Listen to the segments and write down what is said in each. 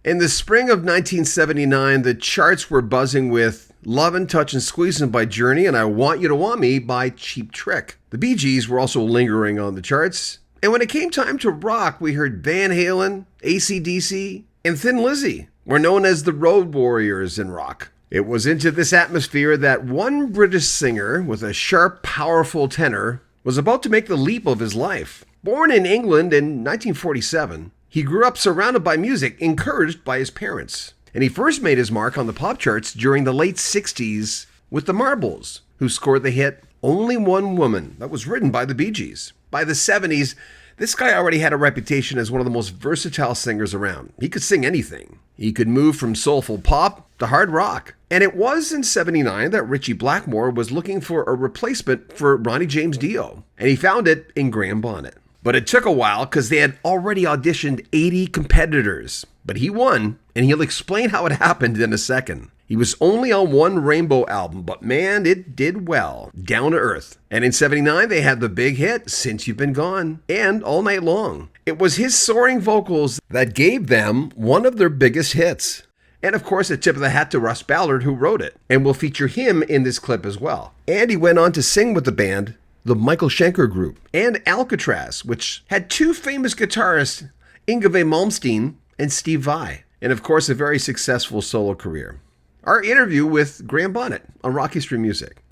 In the spring of 1979, the charts were buzzing with Lovin', Touchin', Squeezin' by Journey and I Want You to Want Me by Cheap Trick. The Bee Gees were also lingering on the charts. And when it came time to rock, we heard Van Halen, AC/DC, and Thin Lizzy were known as the Road Warriors in rock. It was into this atmosphere that one British singer with a sharp, powerful tenor was about to make the leap of his life. Born in England in 1947, he grew up surrounded by music, encouraged by his parents. And he first made his mark on the pop charts during the late 60s with the Marbles, who scored the hit Only One Woman that was written by the Bee Gees. By the 70s, this guy already had a reputation as one of the most versatile singers around. He could sing anything. He could move from soulful pop to hard rock. And it was in 79 that Ritchie Blackmore was looking for a replacement for Ronnie James Dio. And he found it in Graham Bonnet. But it took a while because they had already auditioned 80 competitors. But he won, and he'll explain how it happened in a second. He was only on one Rainbow album, but man, it did well. Down to Earth. And in 79, they had the big hit, Since You've Been Gone, and All Night Long. It was his soaring vocals that gave them one of their biggest hits. And of course, a tip of the hat to Russ Ballard, who wrote it. And we'll feature him in this clip as well. And he went on to sing with the band, the Michael Schenker Group, and Alcatraz, which had two famous guitarists, Yngwie Malmsteen and Steve Vai. And of course, a very successful solo career. Our interview with Graham Bonnet on Rock History Music.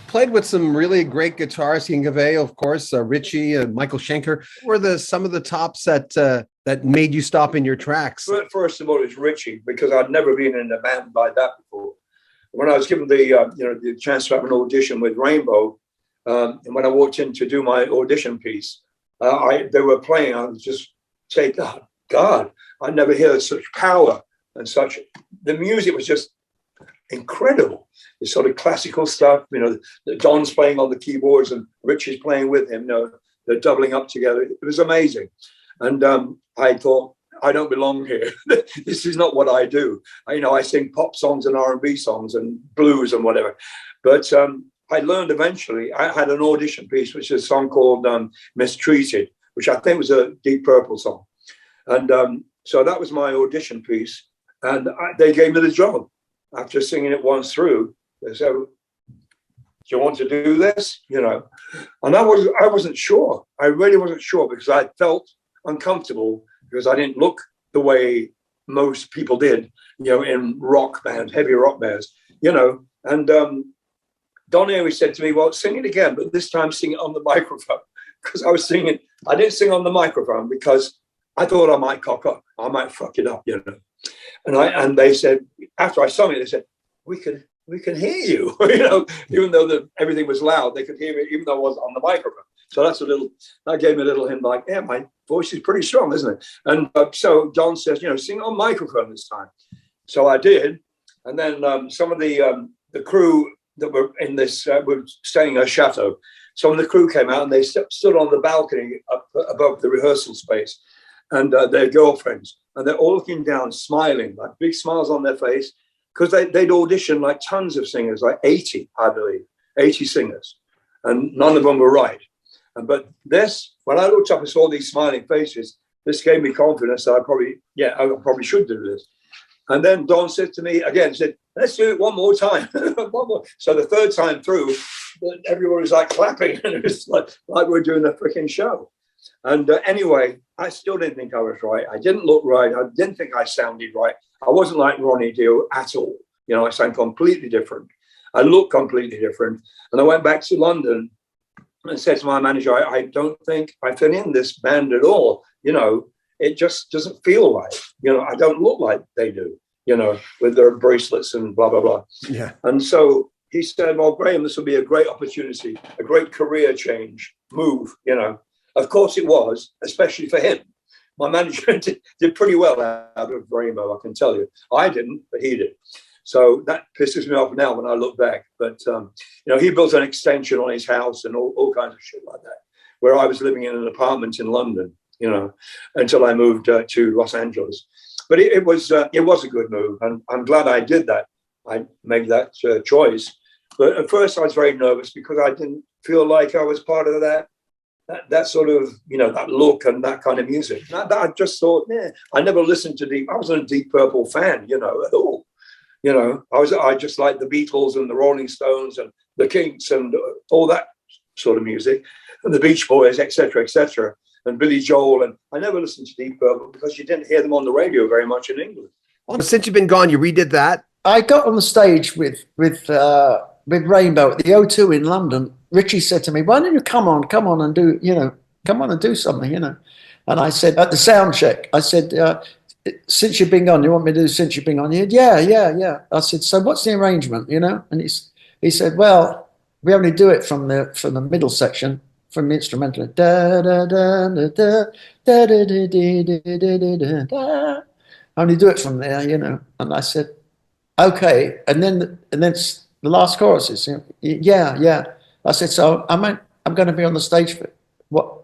Played with some really great guitarists, Yngwie, of course, Ritchie, Michael Schenker. What were some of the tops that made you stop in your tracks? First of all, it's Ritchie, because I'd never been in a band like that before. When I was given the chance to have an audition with Rainbow, and when I walked in to do my audition piece, they were playing. I was just saying, God, I never heard such power and such. The music was just incredible. The sort of classical stuff, Don's playing on the keyboards and Richie's playing with him. They're doubling up together. It was amazing. And I thought, I don't belong here. This is not what I do. I sing pop songs and R&B songs and blues and whatever. But I learned eventually. I had an audition piece, which is a song called Mistreated, which I think was a Deep Purple song. And so that was my audition piece. And they gave me the job. After singing it once through, they said, do you want to do this? And I wasn't sure. I really wasn't sure, because I felt uncomfortable because I didn't look the way most people did, in rock bands, heavy rock bands, and Don always said to me, well, sing it again, but this time sing it on the microphone. Because I was singing, I didn't sing on the microphone because I thought I might cock up. I might fuck it up, And they said, after I sung it, they said, we can hear you, even though everything was loud, they could hear me, even though I was on the microphone. So that gave me a little hint like, yeah, my voice is pretty strong, isn't it? And so John says, sing on microphone this time. So I did. And then some of the crew that were in this, were staying at a chateau. Some of the crew came out and they stood on the balcony up above the rehearsal space, and their girlfriends. And they're all looking down, smiling, like big smiles on their face, because they'd auditioned like tons of singers, like 80, I believe, 80 singers. And none of them were right. But this, when I looked up and saw these smiling faces, this gave me confidence that I probably should do this. And then Don said to me again, let's do it one more time. One more. So the third time through, everyone was like clapping, and it was like we're doing a freaking show. And anyway, I still didn't think I was right. I didn't look right. I didn't think I sounded right. I wasn't like Ronnie Dio at all. I sound completely different. I look completely different. And I went back to London and said to my manager, I don't think I fit in this band at all. It just doesn't feel right. I don't look like they do, with their bracelets and blah, blah, blah. Yeah. And so he said, well, Graham, this will be a great opportunity, a great career change move, Of course it was, especially for him. My manager did pretty well out of Rainbow, I can tell you. I didn't, but he did. So that pisses me off now when I look back. But, he built an extension on his house and all kinds of shit like that, where I was living in an apartment in London, until I moved to Los Angeles. But it was a good move. And I'm glad I did that. I made that choice. But at first I was very nervous because I didn't feel like I was part of that that sort of, that look and that kind of music. That I just thought, yeah, I never listened to I wasn't a Deep Purple fan, at all. I just liked the Beatles and the Rolling Stones and the Kinks and all that sort of music, and the Beach Boys, etc., etc., and Billy Joel. And I never listened to Deep Purple because you didn't hear them on the radio very much in England. Well, since you've been gone, you redid that. I got on the stage with Rainbow at the O2 in London. Richie said to me, "Why don't you come on and do, come on and do something, And I said at the sound check, I said, "Since you've been gone, you want me to do Since You've Been Gone?" He said, yeah. I said, "So what's the arrangement, And he said, "Well, we only do it from the middle section, from the instrumental. Da da da da da da da da da da. Only do it from there, And I said, "Okay." And then the last chorus is, yeah. I said, "So I'm going to be on the stage for what,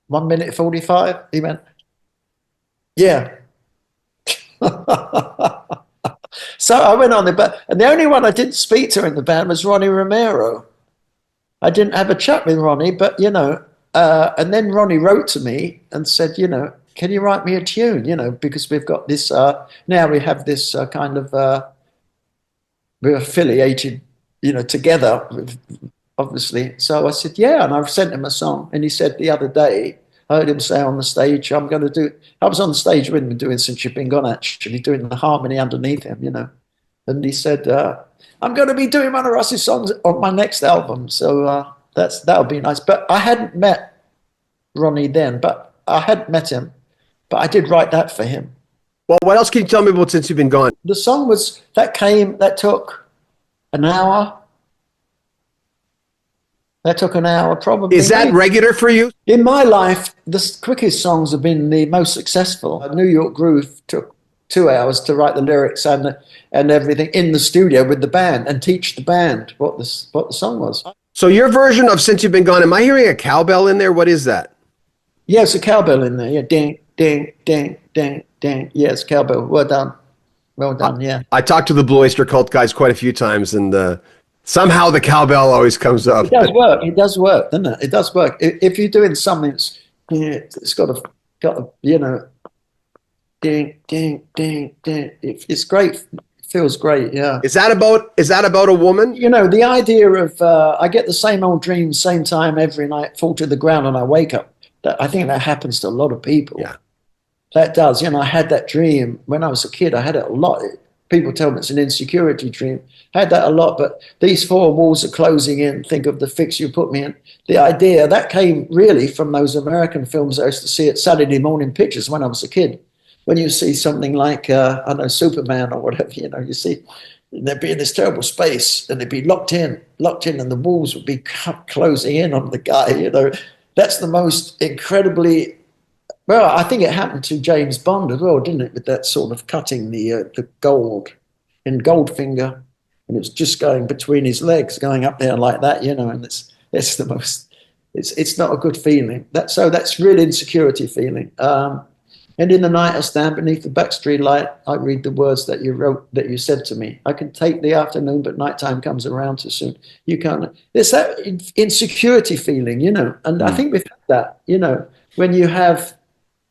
1 minute 45?" He went, "Yeah." So I went on there, and the only one I didn't speak to in the band was Ronnie Romero. I didn't have a chat with Ronnie, but and then Ronnie wrote to me and said, "Can you write me a tune?" Because we've got this now we have this kind of we're affiliated, together, obviously. So I said, "Yeah," and I've sent him a song, and he said the other day, I heard him say on the stage, I was on the stage with him doing Since You've Been Gone, actually, doing the harmony underneath him, And he said, "I'm going to be doing one of Russ's songs on my next album." So that'll be nice. But I hadn't met Ronnie then, but I had met him. But I did write that for him. Well, what else can you tell me about Since You've Been Gone? The song that took an hour. That took an hour, probably. Is that regular for you? In my life, the quickest songs have been the most successful. New York Groove took 2 hours to write the lyrics and everything in the studio with the band and teach the band what the song was. So your version of Since You've Been Gone, am I hearing a cowbell in there? What is that? Yeah, it's a cowbell in there. Yeah, ding, ding, ding, ding, ding. Yeah, it's cowbell. Well done. Well done, yeah. I talked to the Blue Oyster Cult guys quite a few times, and somehow the cowbell always comes up. It does work. It does work, doesn't it? It does work. If you're doing something, it's got a ding, ding, ding, ding. It's great. It feels great. Yeah. Is that about a woman? The idea of I get the same old dreams, same time every night, fall to the ground, and I wake up. I think that happens to a lot of people. Yeah. That does. I had that dream when I was a kid. I had it a lot. People tell me it's an insecurity dream. I had that a lot, but these four walls are closing in. Think of the fix you put me in. The idea, that came really from those American films I used to see at Saturday morning pictures when I was a kid. When you see something like, Superman or whatever, you see, they'd be in this terrible space and they'd be locked in, and the walls would be closing in on the guy, That's the most incredibly... Well, I think it happened to James Bond as well, didn't it? With that sort of cutting the gold in Goldfinger, and it's just going between his legs, going up there like that, and it's the most. It's not a good feeling. That's real insecurity feeling. And in the night I stand beneath the backstreet light, I read the words that you wrote, that you said to me. I can take the afternoon, but nighttime comes around too soon. You can't. There's that insecurity feeling, and I think we've had that, when you have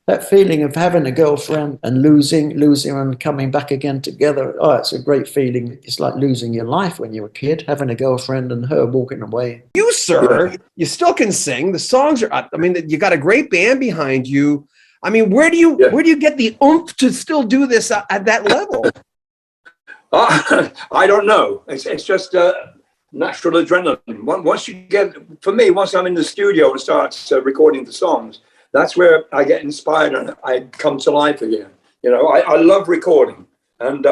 that feeling of having a girlfriend and losing and coming back again together. Oh, it's a great feeling. It's like losing your life when you were a kid, having a girlfriend and her walking away. You, sir, you still can sing. The songs are, you got a great band behind you. Where do you get the oomph to still do this at that level? I don't know. It's just natural adrenaline. Once I'm in the studio and start recording the songs, that's where I get inspired and I come to life again. I love recording, and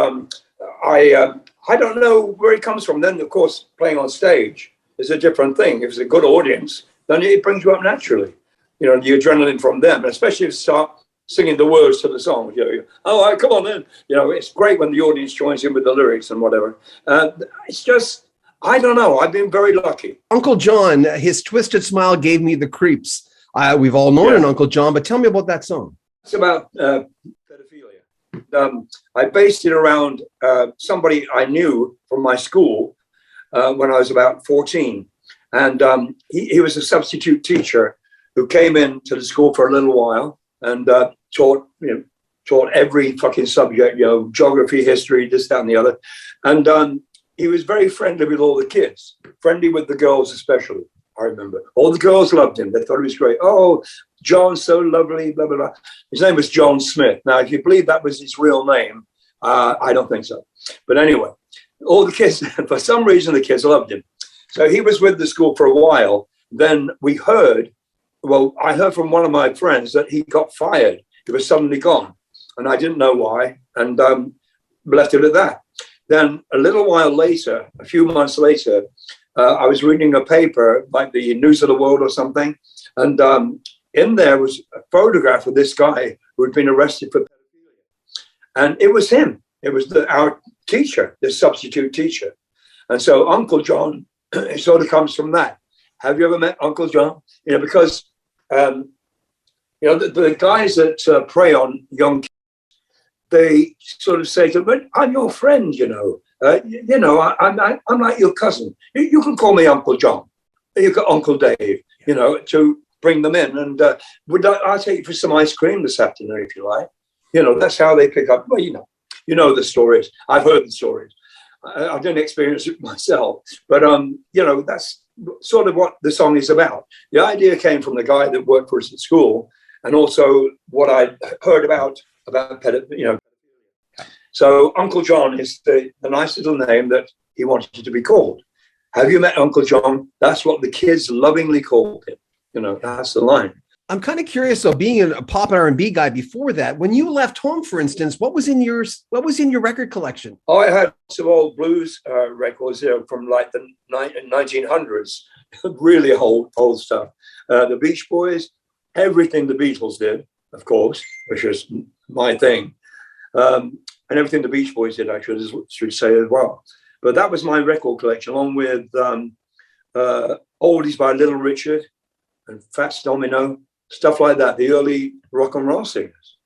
I don't know where it comes from. Then, of course, playing on stage is a different thing. If it's a good audience, then it brings you up naturally. The adrenaline from them, and especially if you start singing the words to the song. Oh, come on then. It's great when the audience joins in with the lyrics and whatever. It's just, I don't know. I've been very lucky. Uncle John, his twisted smile gave me the creeps. We've all known an Uncle John, but tell me about that song. It's about pedophilia. I based it around somebody I knew from my school when I was about 14. And he was a substitute teacher who came into the school for a little while and taught every fucking subject, geography, history, this, that, and the other. And he was very friendly with all the kids, friendly with the girls especially. I remember all the girls loved him. They thought he was great. Oh, John's so lovely, blah, blah, blah. His name was John Smith. Now, if you believe that was his real name, I don't think so. But anyway, all the kids, for some reason, the kids loved him. So he was with the school for a while. Then I heard from one of my friends that he got fired. He was suddenly gone. And I didn't know why, and left it at that. Then a little while later, a few months later, I was reading a paper, like the News of the World or something, and in there was a photograph of this guy who had been arrested for pedophilia. And it was him. It was our teacher, the substitute teacher. And so Uncle John, it sort of comes from that. Have you ever met Uncle John? Because the guys that prey on young kids, they sort of say to them, "But I'm your friend, I'm like your cousin. You can call me Uncle John. You got Uncle Dave, to bring them in. And I'll take you for some ice cream this afternoon if you like." That's how they pick up. Well, you know the stories. I've heard the stories. I didn't experience it myself, but that's sort of what the song is about. The idea came from the guy that worked for us at school, and also what I heard about pedophilia. So Uncle John is the nice little name that he wanted to be called. Have you met Uncle John? That's what the kids lovingly called him. That's the line. I'm kind of curious, though, being a pop and R&B guy before that, when you left home, for instance, what was in your record collection? Oh, I had some old blues records from like the 1900s, really old stuff. The Beach Boys, everything the Beatles did, of course, which was my thing. And everything the Beach Boys did, actually, should say as well. But that was my record collection, along with oldies by Little Richard and Fats Domino, stuff like that, the early rock and roll singers.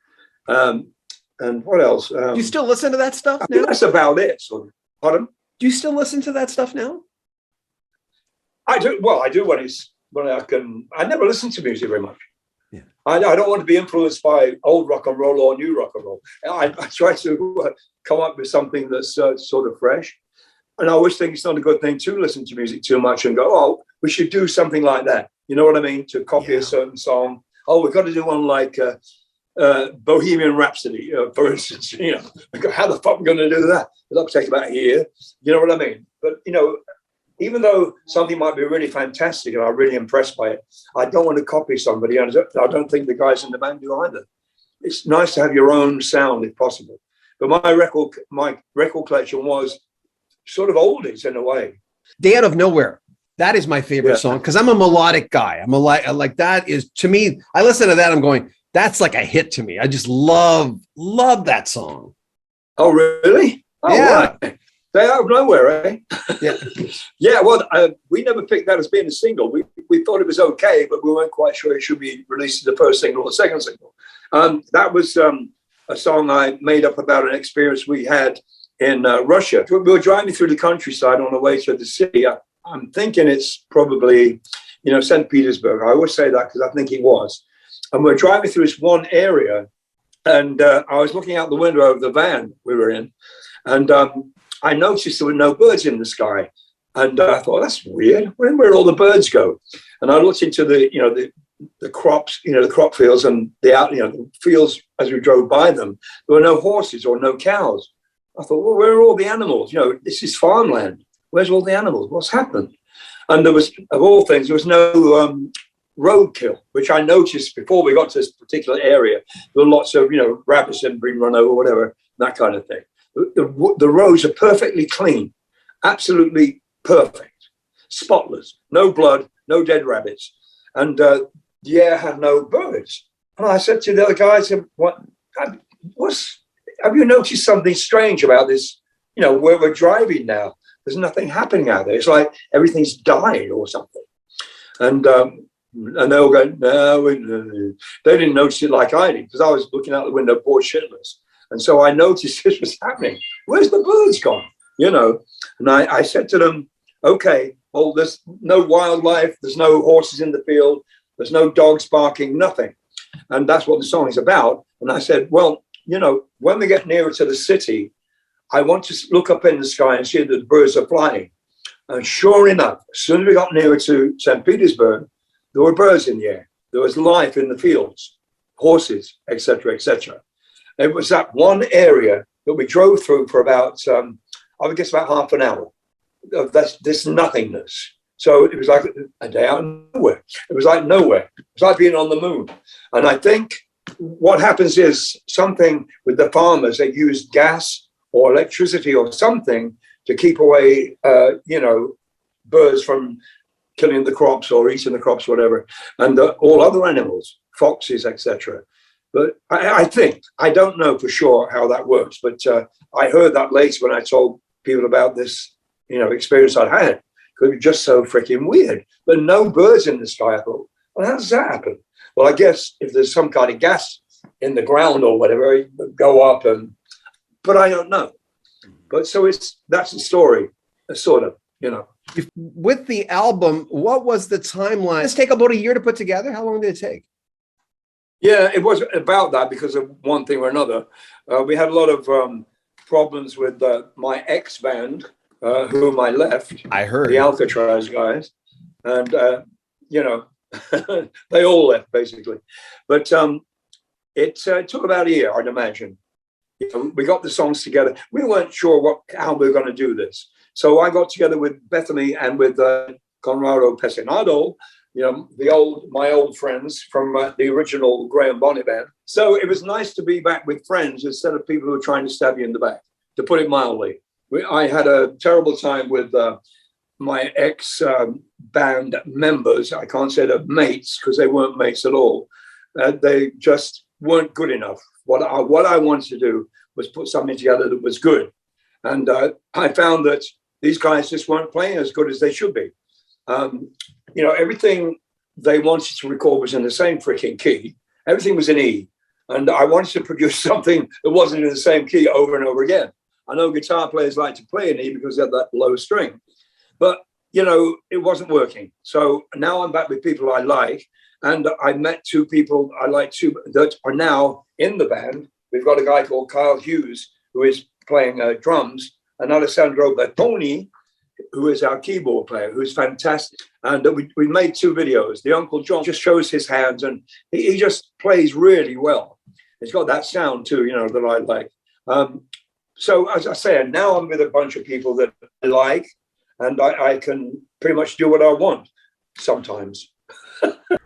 And what else? Do you still listen to that stuff now? That's about it. Sort of. Pardon? Do you still listen to that stuff now? I do. Well, I do when I can. I never listen to music very much. Yeah. I don't want to be influenced by old rock and roll or new rock and roll. I try to come up with something that's sort of fresh. And I always think it's not a good thing to listen to music too much and go, "Oh, we should do something like that." You know what I mean? To copy a certain song. Oh, we've got to do one like Bohemian Rhapsody, for instance. How the fuck are we going to do that? It'll take about a year. You know what I mean? But, even though something might be really fantastic and I'm really impressed by it, I don't want to copy somebody. And I don't think the guys in the band do either. It's nice to have your own sound if possible. But my record collection was sort of oldies in a way. Day Out of Nowhere. That is my favorite song because I'm a melodic guy. I'm like that is, to me, I listen to that, I'm going, that's like a hit to me. I just love that song. Oh, really? Oh, yeah. Right. Day Out of Nowhere, eh? Yeah. Yeah, well, we never picked that as being a single. We thought it was okay, but we weren't quite sure it should be released as the first single or the second single. That was a song I made up about an experience we had in Russia. We were driving through the countryside on the way to the city. I'm thinking it's probably, St. Petersburg. I always say that because I think it was. And we're driving through this one area, and I was looking out the window of the van we were in, and I noticed there were no birds in the sky. And I thought, that's weird. Where'd all the birds go? And I looked into the crops, the crop fields and the fields as we drove by them. There were no horses or no cows. I thought, well, where are all the animals? This is farmland. Where's all the animals? What's happened? And there was, of all things, there was no roadkill, which I noticed before we got to this particular area. There were lots of, rabbits had been run over, whatever, that kind of thing. The roads are perfectly clean, absolutely perfect, spotless, no blood, no dead rabbits. And the air had no birds. And I said to the other guys, have you noticed something strange about this, where we're driving now? There's nothing happening out there. It's like everything's died or something. And they all go, no, they didn't notice it like I did because I was looking out the window bored shitless. And so I noticed this was happening. Where's the birds gone? And I said to them, okay, Oh, there's no wildlife, there's no horses in the field, there's no dogs barking, nothing. And that's what the song is about. And I said, well, you know, when we get nearer to the city, I want to look up in the sky and see that the birds are flying. And sure enough, as soon as we got nearer to St. Petersburg, there were birds in the air. There was life in the fields, horses, etc., etc. It was that one area that we drove through for about, I would guess, about half an hour. That's this nothingness. So it was like a day out of nowhere. It was like nowhere. It was like being on the moon. And I think what happens is something with the farmers. They used gas or electricity or something to keep away, birds from killing the crops or eating the crops, whatever, and all other animals, foxes, etc. But I think, I don't know for sure how that works, but I heard that later when I told people about this, experience I had. It was just so freaking weird. But no birds in the sky. I thought, well, how does that happen? Well, I guess if there's some kind of gas in the ground or whatever, it would go up, but I don't know. But so that's the story, sort of, With the album, what was the timeline? Let's take about a year to put together. How long did it take? Yeah, it was about that because of one thing or another. We had a lot of problems with my ex-band, whom I left. I heard. The Alcatraz guys. And, they all left, basically. But it took about a year, I'd imagine. We got the songs together. We weren't sure how we were going to do this. So I got together with Bethany and with Conrado Pesinado, my old friends from the original Graham Bonnet band. So it was nice to be back with friends instead of people who were trying to stab you in the back, to put it mildly. I had a terrible time with my ex-band members. I can't say they're mates because they weren't mates at all. They just weren't good enough. What I wanted to do was put something together that was good. And I found that these guys just weren't playing as good as they should be. Everything they wanted to record was in the same freaking key. Everything was in E. And I wanted to produce something that wasn't in the same key over and over again. I know guitar players like to play in E because they have that low string. But, it wasn't working. So now I'm back with people I like. And I met two people I like too that are now in the band. We've got a guy called Kyle Hughes, who is playing drums, and Alessandro Bertoni, who is our keyboard player, who's fantastic. And we made 2 videos. The Uncle John just shows his hands, and he just plays really well. He's got that sound too, that I like. So as I said, now I'm with a bunch of people that I like, and I can pretty much do what I want sometimes.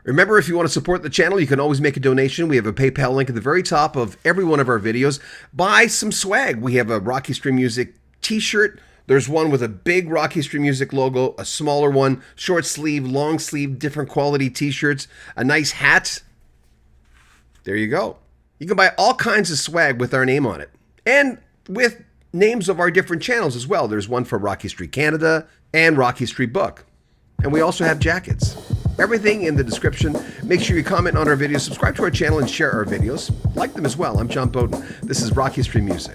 Remember, if you want to support the channel, you can always make a donation. We have a PayPal link at the very top of every one of our videos. Buy some swag. We have a Rocky Stream Music t-shirt. There's one with a big Rocky Stream Music logo, a smaller one, short sleeve, long sleeve, different quality t-shirts, a nice hat. There you go. You can buy all kinds of swag with our name on it. And with names of our different channels as well. There's one for Rocky Street Canada and Rocky Street Book. And we also have jackets. Everything in the description. Make sure you comment on our videos, subscribe to our channel, and share our videos. Like them as well. I'm John Bowden. This is Rocky Street Music.